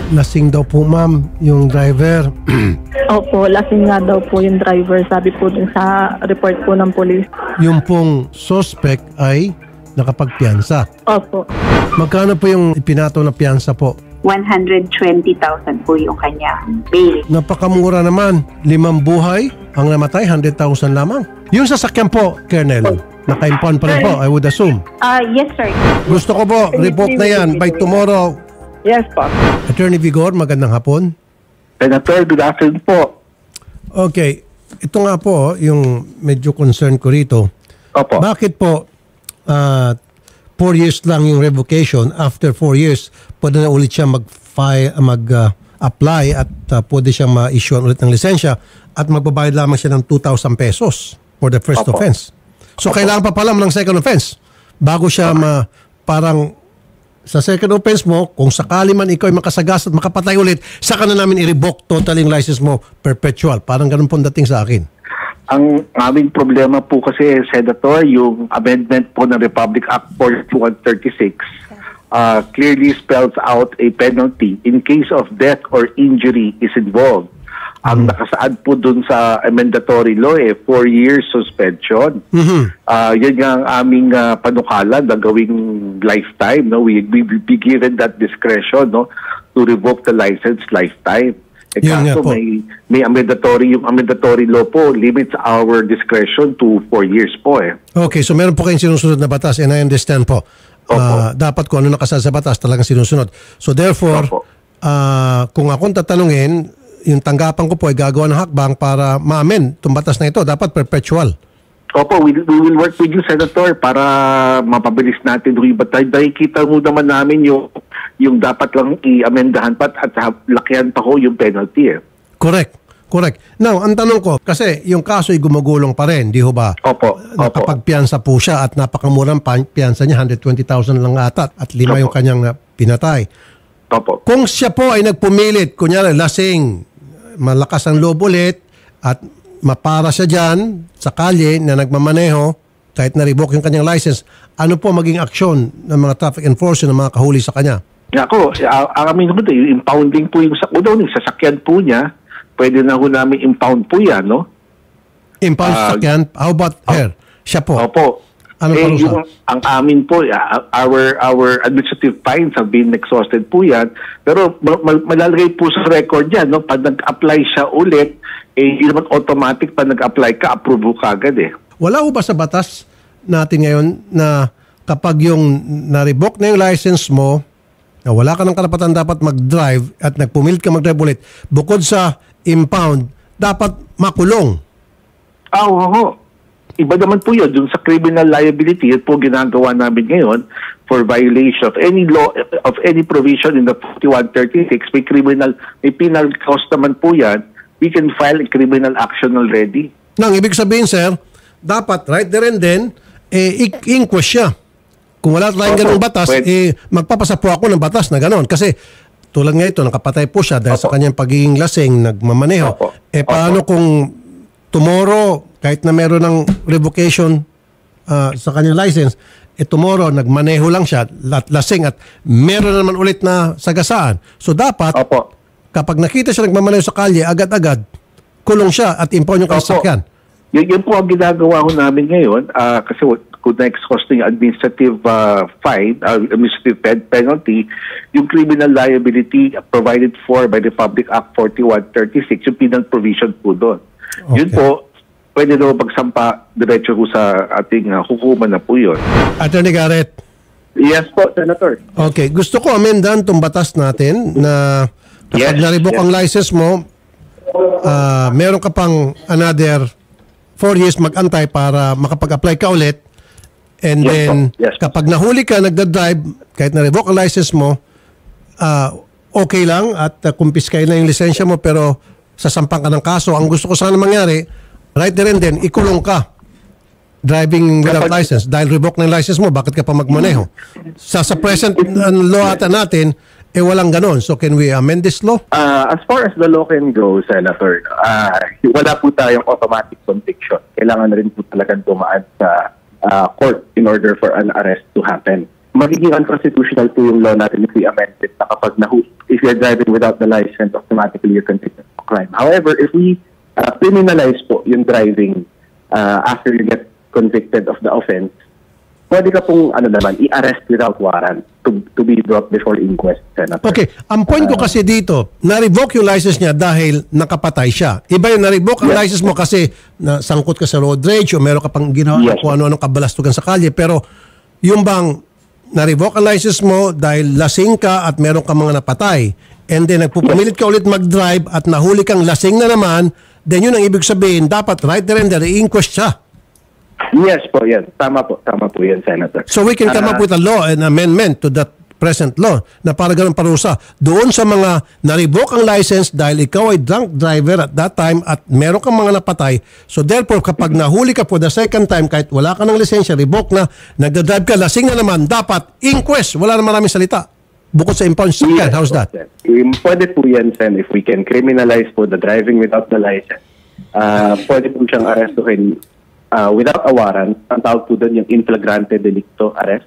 Lasing daw po ma'am yung driver. Opo, lasing nga daw po yung driver, sabi po dun sa report po ng police. Yung pong suspect ay nakapagpiyansa. Opo. Magkano po yung ipinato na piyansa po? 120,000 po yung kanya bail. Napakamura naman. 5 buhay ang namatay, 100,000 lamang. Yung sasakyan po, Colonel, naka-impound pa rin po, I would assume. Yes, sir. Gusto ko po, report na yan by tomorrow. Yes, po. Attorney Vigor, magandang hapon. Senator, good afternoon po. Okay, ito nga po yung medyo concern ko rito. Opo. Bakit po 4 years lang yung revocation, after 4 years, pwede na ulit siya mag-apply at pwede siya ma-issue ulit ng lisensya at magbabayad lamang siya ng 2,000 pesos for the first offense. So kailangan pa pala ng second offense bago siya parang sa second offense mo, kung sakali man ikaw ay makasagas at makapatay ulit, saka na namin i-revoke totally yung license mo perpetual. Parang ganun po dating sa akin. Ang aming problema po kasi, Senator, yung amendment po ng Republic Act 4136 clearly spells out a penalty in case of death or injury is involved. Ang nakasaad po dun sa mandatory law 4 years suspension. Yan nga ang aming panukalan na gawing lifetime. No? We be given that discretion, no, to revoke the license lifetime. Kaso may yung mandatory law po limits our discretion to 4 years po . Okay, so meron po kayong sinusunod na batas and I understand po. Dapat kung ano nakasaad sa batas talagang sinusunod. So therefore, kung akong tatanungin, yung tanggapan ko po ay gagawa ng hakbang para ma-amend itong batas na ito. Dapat perpetual. Opo, we will work with you, Senator, para mapabilis natin yung batay. Dahil kita mo naman namin yung dapat lang i-amendahan pa at lakihan pa ko yung penalty . Correct. Now, ang tanong ko, kasi yung kaso ay gumugulong pa rin, di ho ba? Opo. Nakapagpiyansa po siya at napakamurang piyansa niya, 120,000 lang ata at 5 yung kanyang pinatay. Opo. Kung siya po ay nagpumilit, kunyari lasing, malakas ang loob ulit at mapara siya dyan sa kalye na nagmamaneho kahit na-revoke yung kanyang license, ano po maging aksyon ng mga traffic enforcer ng mga kahuli sa kanya? Ako, amin naman yung impounding po yung sasakyan po niya, pwede na ho namin impound po yan, no? Impound sasakyan? How about her? Siya po? Opo. Ano yung, ang amin po, our administrative fines have been exhausted po yan. Pero malalagay po sa record yan, no? Pag nag-apply siya ulit, hindi naman automatic pag nag-apply ka, approve ka agad . Wala ho ba sa batas natin ngayon na kapag yung na-revoke na yung license mo, na wala ka ng karapatan dapat mag-drive at nagpumilit ka mag-drive ulit, bukod sa impound, dapat makulong? Oo. Iba naman po yun, dun sa criminal liability, yun po ginagawa namin ngayon for violation of any law, of any provision in the 4136, may penal cost naman po yan, we can file a criminal action already. Nang ibig sabihin, sir, dapat right there and then, i-inquest siya. Kung wala tayong ganung batas, magpapasa po ako ng batas na ganon. Kasi tulad nga ito, nakapatay po siya dahil sa kanyang pagiging lasing, nagmamaneho. Paano kung tomorrow, kahit na meron ng revocation sa kanyang license, tomorrow, nagmaneho lang siya, lasing at meron naman ulit na sagasaan. So dapat, kapag nakita siya nagmamaneho sa kalye, agad-agad, kulong siya at impound yung kasakyan. Yan po ang ginagawa ko namin ngayon kasi kung na-exhaust yung administrative fine, administrative penalty, yung criminal liability provided for by the Republic Act 4136, yung penal provision po doon. Yun po, pwede daw pagsampa diretso po sa ating hukuman na po yun. Attorney Garrett. Yes po, Senator. Okay, gusto ko amendan itong batas natin na kapag na-revoke ang license mo, meron ka pang another 4 years mag-antay para makapag-apply ka ulit. And then, kapag nahuli ka, nagda-drive, kahit na-revoke ang license mo, okay lang at kumpiskay na yung lisensya mo pero sasampang ka ng kaso. Ang gusto ko sana mangyari, right there and then, ikulong ka. Driving without license. Dahil revoke na yung license mo, bakit ka pa magmaneho? Sa present law ata natin, walang ganon. So can we amend this law? As far as the law can go, Senator, wala po tayong automatic conviction. Kailangan na rin po talagang dumaan sa court in order for an arrest to happen. Magiging unconstitutional po yung law natin if we amend it na kapag if you're driving without the license, automatically you're convicted of crime. However, if we criminalize po yung driving after you get convicted of the offense, pwede ka pong i-arrest without warrant to be brought before inquest, Senator. Okay, ang point ko kasi dito, na-revoke yung license niya dahil nakapatay siya. Iba yung na-revoke ang license mo kasi nasangkot ka sa road rage o meron ka pang ginawa kung ano-anong kabalastugan sa kalye. Pero yung bang na-revoke ang license mo dahil lasing ka at meron ka mga napatay, and then nagpupumilit ka ulit mag-drive at nahuli kang lasing na naman, then yun ang ibig sabihin, dapat right there and there, i-inquest siya. Yes po, yan. Tama po yan, Senator. So we can come up with a law, an amendment to that present law na para ganun parusa doon sa mga na-revoke ang license dahil ikaw ay drunk driver at that time at meron kang mga napatay. So therefore, kapag nahuli ka for the second time, kahit wala ka ng lisensya, revoke na, nagdadrive ka, lasing na naman, dapat inquest. Wala na maraming salita. Bukod sa impound sakyan. How's that? Pwede po yan, Sen, if we can criminalize po the driving without the license. Pwede po siyang arrestuhin without a warrant. Ang tawag po doon yung in flagrante delicto arrest.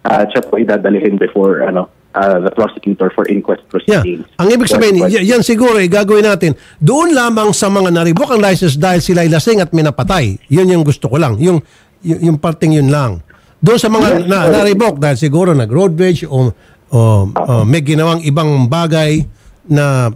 Siya po idadalihin before the prosecutor for inquest proceedings. Yeah. Ang ibig sabihin, yan siguro gagawin natin. Doon lamang sa mga na-revoke ang license dahil sila lasing at minapatay. Yun yung gusto ko lang. Yung parting yun lang. Doon sa mga na-revoke dahil siguro nag-road rage o may ginawang ibang bagay na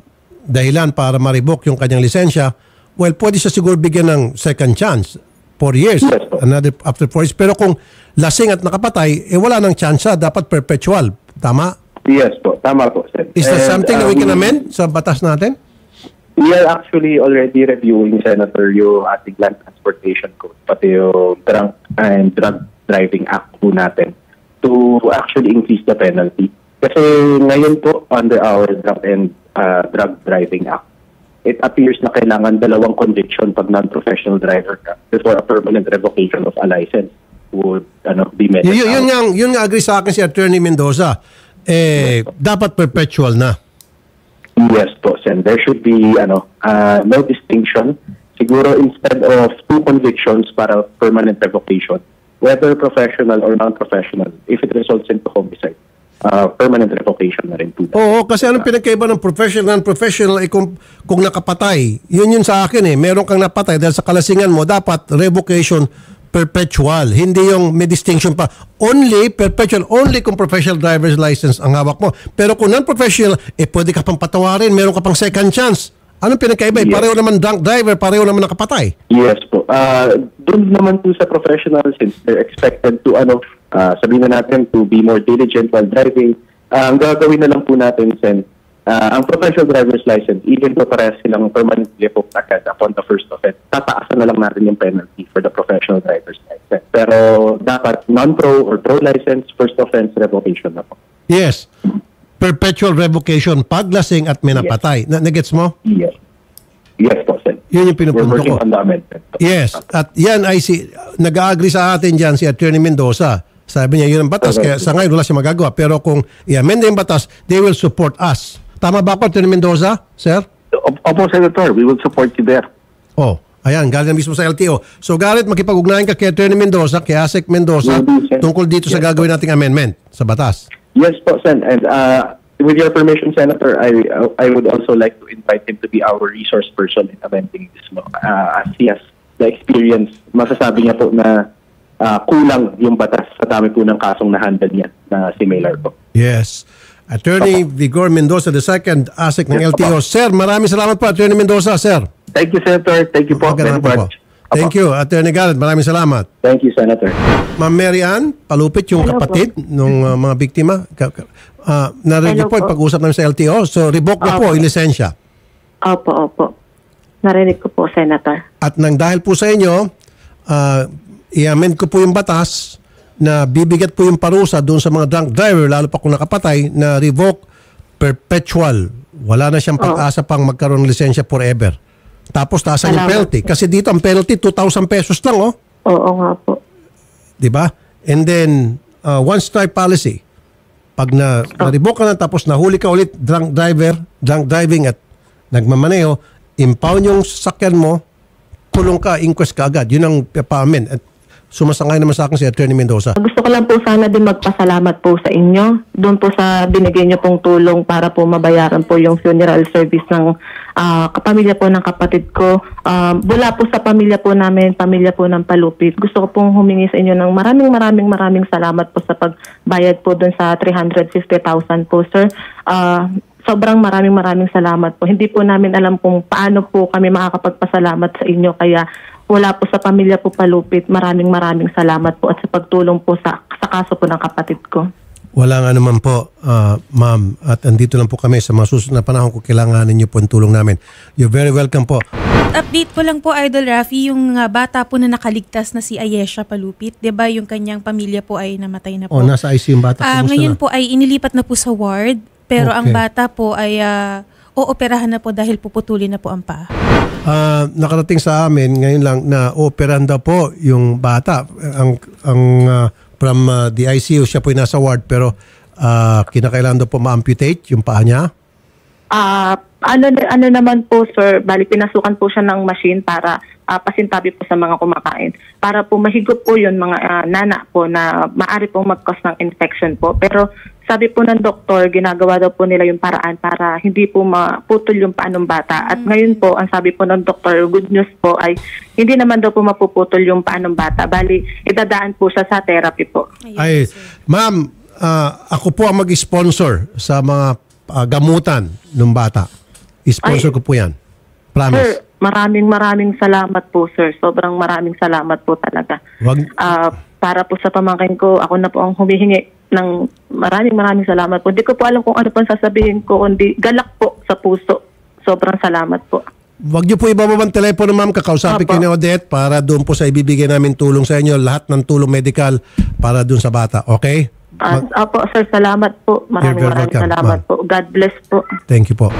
dahilan para ma-revoke yung kanyang lisensya, well, pwede siya siguro bigyan ng second chance. 4 years, another after 4 years. Pero kung lasing at nakapatay, wala nang chance, dapat perpetual. Tama? Yes po, tama po, sir. Is that something that we can amend sa batas natin? We are actually already reviewing, Senator, yung ating land transportation code, pati yung drunk driving act po natin to actually increase the penalty. Kasi ngayon po, under our drug driving act, it appears na kailangan 2 conviction pag non-professional driver ka before a permanent revocation of a license would be met. Yun nga agree sa akin si Attorney Mendoza. Dapat perpetual na. Yes po, Sen. There should be no distinction. Siguro instead of 2 convictions para permanent revocation, whether professional or non-professional, if it results into homicide, permanent revocation na rin po. Oo, kasi anong pinagkaiba ng professional, non-professional kung nakapatay? Yun sa akin meron kang napatay dahil sa kalasingan mo, dapat revocation perpetual. Hindi yung may distinction pa. Only perpetual, only kung professional driver's license ang hawak mo. Pero kung non-professional, pwede ka pang patawarin, meron ka pang second chance. Anong pinagkaiba? Yes. Pareho naman drunk driver, pareho naman nakapatay. Yes po. Doon naman po sa professional, since they're expected to sabihin na natin to be more diligent while driving, ang gagawin na lang po natin, Sen, ang professional driver's license, even po parehas silang permanently revoked agad upon the first offense, tataasan na lang natin yung penalty for the professional driver's license. Pero dapat non-pro or pro license, first offense, revocation na po. Yes. Perpetual revocation pag lasing at minapatay. Yes. Nagets mo? Yes. Yes po, Sen. Yun yung pinupunto ko. We're working on the amendment. Yes. At yan ay nag-agree sa atin dyan si Attorney Mendoza. Sabi niya yun ang batas. Kaya sa ngayon wala siya magagawa. Pero kung i-amend yung batas, they will support us. Tama ba ako, Attorney Mendoza, sir? Opo, Senator. We will support you there. Oh, ayan. Galing mismo sa LTO. So, Garrett, makipag-ugnayan ka kay Attorney Mendoza, kay Asek Mendoza, tungkol dito sa gagawin nating amendment sa batas. Yes po, Sen. And with your permission, Senator, I would also like to invite him to be our resource person in amending this law. As he has the experience, masasabi niya po na kulang yung batas sa dami po ng kasong na-handle niya na si Mailer po. Yes. Attorney Vigor Mendoza II, ASEC ng LTO. Sir, maraming salamat po, Attorney Mendoza, sir. Thank you, Senator. Thank you po very much. Thank you, Attorney Garrett. Maraming salamat. Thank you, Senator. Ma'am Mary Ann, palupit yung kapatid ng mga biktima. Narinig po, pag-usap namin sa LTO. So, revoke na po yung lisensya. Opo. Narinig ko po, Senator. At nang dahil po sa inyo, i-amend ko po yung batas na bibigat po yung parusa doon sa mga drunk driver, lalo pa kung nakapatay, na revoke perpetual. Wala na siyang pag-asa pang magkaroon ng lisensya forever. Tapos taasan yung penalty. Kasi dito ang penalty, 2,000 pesos lang, oh. Oo nga po. Diba? And then, one strike policy. Pag na-revoke ka na, tapos nahuli ka ulit, drunk driving at nagmamaneho, impound yung sasakyan mo, kulong ka, inquest ka agad. Yun ang pa-amend. At sumasangay naman sa akin si Attorney Mendoza. Gusto ko lang po sana din magpasalamat po sa inyo. Doon po sa binigay niyo pong tulong para po mabayaran po yung funeral service ng kapamilya po ng kapatid ko. Mula po sa pamilya po namin, pamilya po ng Palupit. Gusto ko pong humingi sa inyo ng maraming salamat po sa pagbayad po doon sa 350,000 po, sir. Sobrang maraming salamat po. Hindi po namin alam kung paano po kami makakapagpasalamat sa inyo. Kaya wala po sa pamilya po Palupit. Maraming salamat po at sa pagtulong po sa kaso po ng kapatid ko. Wala nga naman po, ma'am. At andito lang po kami sa mga susunod na panahon kung kailanganin niyo po ang tulong namin. You're very welcome po. Update ko lang po, Idol Rafi, yung bata po na nakaligtas na si Ayesha Palupit. Diba yung kanyang pamilya po ay namatay na po. Nasa ICU yung bata. Ngayon po ay inilipat na po sa ward. Pero ang bata po ay ooperahan na po dahil puputulin na po ang paa. Nakarating sa amin ngayon lang na operahan daw po yung bata. From the ICU, siya po yung nasa ward pero kinakailangan daw po ma-amputate yung paa niya. Ano naman po, sir, bali pinasukan po siya ng machine para pasintabi po sa mga kumakain. Para po mahigop po yun mga nana po na maari pong mag-cause ng infection po. Pero sabi po ng doktor, ginagawa daw po nila yung paraan para hindi po maputol yung paa ng bata. At ngayon po, ang sabi po ng doktor, good news po ay hindi naman daw po mapuputol yung paa ng bata. Bali, idadaan po siya sa therapy po. Ay, ma'am, ako po ang mag-sponsor sa mga gamutan ng bata. I-sponsor ko po yan. Promise. Sir, maraming salamat po, sir. Sobrang maraming salamat po talaga. Para po sa pamangkin ko, ako na po ang humihingi ng maraming salamat po. Hindi ko po alam kung ano pang sasabihin ko, kundi galak po sa puso. Sobrang salamat po. Wag niyo po ibababa ang telepono, ma'am. Kakausapin ko ni Odette para doon po sa ibibigay namin tulong sa inyo. Lahat ng tulong medical para doon sa bata. Okay? Opo, sir. Salamat po. Maraming salamat po. God bless po. Thank you po.